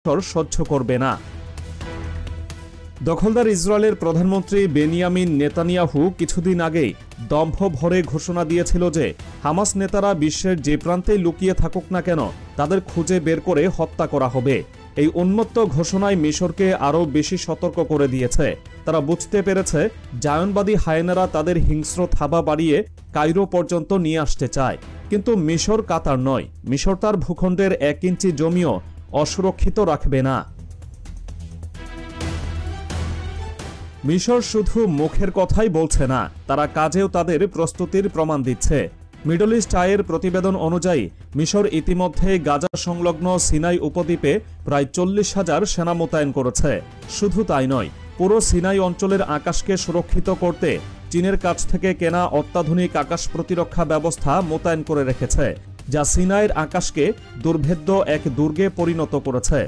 সহ্য করবে না। দখলদার ইসরায়েলের প্রধানমন্ত্রী বেনিয়ামিন নেতানিয়াহু কিছুদিন আগেই দম্ভ ভরে ঘোষণা দিয়েছিল যে হামাস নেতারা বিশ্বের যে প্রান্তেই লুকিয়ে থাকুক না কেন তাদের খুঁজে বের করে হত্যা করা হবে। এই উন্মত্ত ঘোষণায় মিশরকে আরও বেশি সতর্ক করে দিয়েছে। তারা বুঝতে পেরেছে জায়নবাদী হায়েনারা তাদের হিংস্র থাবা বাড়িয়ে কায়রো পর্যন্ত নিয়ে আসতে চায়। কিন্তু মিশর কাতার নয়, মিশর তার ভূখণ্ডের 1 ইঞ্চি জমিও অসুরক্ষিত রাখবে না। মিশর শুধু মুখের কথাই বলছে না, তারা কাজেও তাদের প্রস্তুতির প্রমাণ দিচ্ছে। মিডল ইস্ট আইয়ের প্রতিবেদন অনুযায়ী মিশর ইতিমধ্যে গাজা সংলগ্ন সিনাই উপদ্বীপে প্রায় 40,000 সেনা মোতায়েন করেছে। শুধু তাই নয়, পুরো সিনাই অঞ্চলের আকাশকে সুরক্ষিত করতে চীনের কাছ থেকে কেনা অত্যাধুনিক আকাশ প্রতিরক্ষা ব্যবস্থা মোতায়েন করে রেখেছে, যা সিনাইয়ের আকাশকে দুর্ভেদ্য এক দুর্গে পরিণত করেছে।